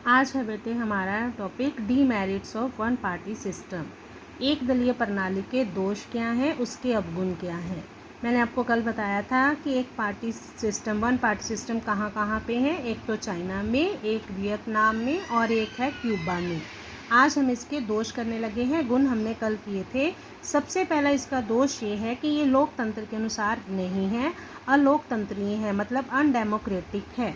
आज है बेटे हमारा topic demerits of one party system. एक दलीय प्रणाली के दोष क्या हैं, उसके अवगुण क्या हैं। मैंने आपको कल बताया था कि वन पार्टी सिस्टम कहाँ कहाँ पे है। एक तो चाइना में, एक वियतनाम में और एक है क्यूबा में। आज हम इसके दोष करने लगे हैं। गुण हमने कल किए थे। सबसे पहला इसका दोष ये है कि ये लोकतंत्र के अनुसार नहीं है, अलोकतंत्रीय है, मतलब अनडेमोक्रेटिक है।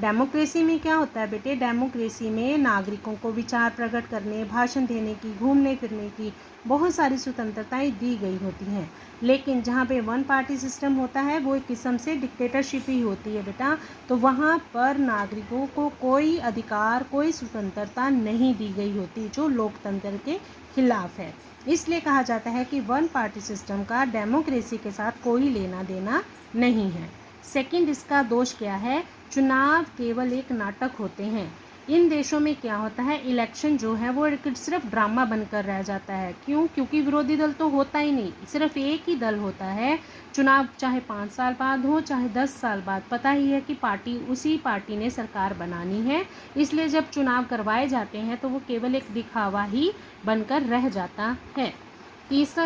डेमोक्रेसी में क्या होता है बेटे? डेमोक्रेसी में नागरिकों को विचार प्रकट करने, भाषण देने की, घूमने फिरने की बहुत सारी स्वतंत्रताएं दी गई होती हैं। लेकिन जहाँ पे वन पार्टी सिस्टम होता है वो एक किस्म से डिक्टेटरशिप ही होती है बेटा। तो वहाँ पर नागरिकों को कोई अधिकार, कोई स्वतंत्रता नहीं दी गई होती, जो लोकतंत्र के खिलाफ है। इसलिए कहा जाता है कि वन पार्टी सिस्टम का डेमोक्रेसी के साथ कोई लेना देना नहीं है। सेकंड, इसका दोष क्या है? चुनाव केवल एक नाटक होते हैं। इन देशों में क्या होता है, इलेक्शन जो है वो सिर्फ ड्रामा बनकर रह जाता है। क्यों? क्योंकि विरोधी दल तो होता ही नहीं, सिर्फ एक ही दल होता है। चुनाव चाहे 5 साल बाद हो, चाहे 10 साल बाद, पता ही है कि उसी पार्टी ने सरकार बनानी है। इसलिए जब चुनाव करवाए जाते हैं तो वो केवल एक दिखावा ही बनकर रह जाता है। तीसरा,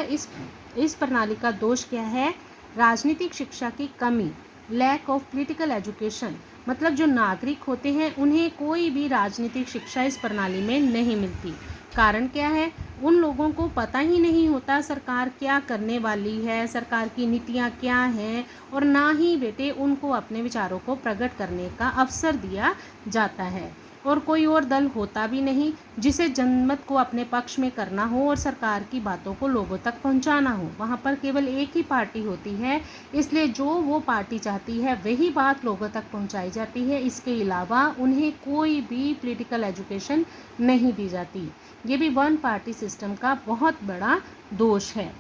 इस प्रणाली का दोष क्या है? राजनीतिक शिक्षा की कमी, लैक ऑफ पॉलिटिकल एजुकेशन। मतलब जो नागरिक होते हैं उन्हें कोई भी राजनीतिक शिक्षा इस प्रणाली में नहीं मिलती। कारण क्या है? उन लोगों को पता ही नहीं होता सरकार क्या करने वाली है, सरकार की नीतियाँ क्या हैं, और ना ही बेटे उनको अपने विचारों को प्रकट करने का अवसर दिया जाता है। और कोई और दल होता भी नहीं जिसे जनमत को अपने पक्ष में करना हो और सरकार की बातों को लोगों तक पहुंचाना हो। वहाँ पर केवल एक ही पार्टी होती है, इसलिए जो वो पार्टी चाहती है वही बात लोगों तक पहुंचाई जाती है। इसके अलावा उन्हें कोई भी पॉलिटिकल एजुकेशन नहीं दी जाती। ये भी वन पार्टी सिस्टम का बहुत बड़ा दोष है।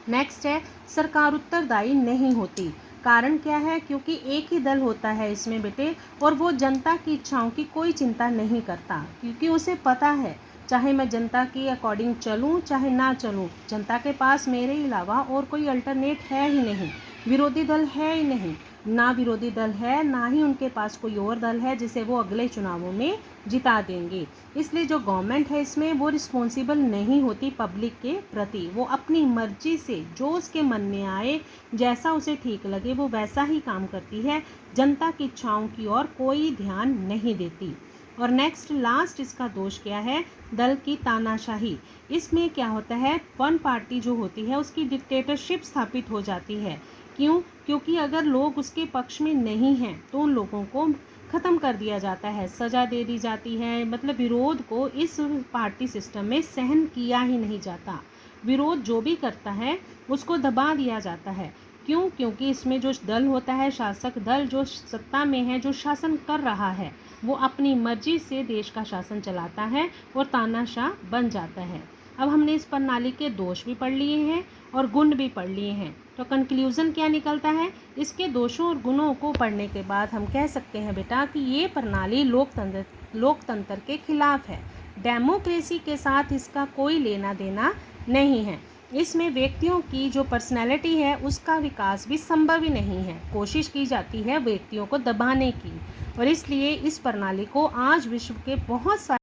नेक्स्ट है, सरकार उत्तरदायी नहीं होती। कारण क्या है? क्योंकि एक ही दल होता है इसमें बेटे, और वो जनता की इच्छाओं की कोई चिंता नहीं करता, क्योंकि उसे पता है चाहे मैं जनता के अकॉर्डिंग चलूं चाहे ना चलूं, जनता के पास मेरे अलावा और कोई अल्टरनेट है ही नहीं, विरोधी दल है ही नहीं। ना विरोधी दल है, ना ही उनके पास कोई और दल है जिसे वो अगले चुनावों में जिता देंगे। इसलिए जो गवर्नमेंट है इसमें वो रिस्पॉन्सिबल नहीं होती पब्लिक के प्रति। वो अपनी मर्जी से जो उसके मन में आए, जैसा उसे ठीक लगे, वो वैसा ही काम करती है। जनता की इच्छाओं की ओर कोई ध्यान नहीं देती। और नेक्स्ट, लास्ट इसका दोष क्या है? दल की तानाशाही। इसमें क्या होता है, वन पार्टी जो होती है उसकी डिक्टेटरशिप स्थापित हो जाती है। क्यों? क्योंकि अगर लोग उसके पक्ष में नहीं हैं तो उन लोगों को ख़त्म कर दिया जाता है, सज़ा दे दी जाती है। मतलब विरोध को इस पार्टी सिस्टम में सहन किया ही नहीं जाता। विरोध जो भी करता है उसको दबा दिया जाता है। क्यों? क्योंकि इसमें जो दल होता है, शासक दल जो सत्ता में है, जो शासन कर रहा है, वो अपनी मर्जी से देश का शासन चलाता है और तानाशाह बन जाता है। अब हमने इस प्रणाली के दोष भी पढ़ लिए हैं और गुण भी पढ़ लिए हैं। तो कंक्लूज़न क्या निकलता है? इसके दोषों और गुणों को पढ़ने के बाद हम कह सकते हैं बेटा कि ये प्रणाली लोकतंत्र के खिलाफ है। डेमोक्रेसी के साथ इसका कोई लेना देना नहीं है। इसमें व्यक्तियों की जो पर्सनैलिटी है उसका विकास भी संभव ही नहीं है। कोशिश की जाती है व्यक्तियों को दबाने की, और इसलिए इस प्रणाली को आज विश्व के बहुत सारे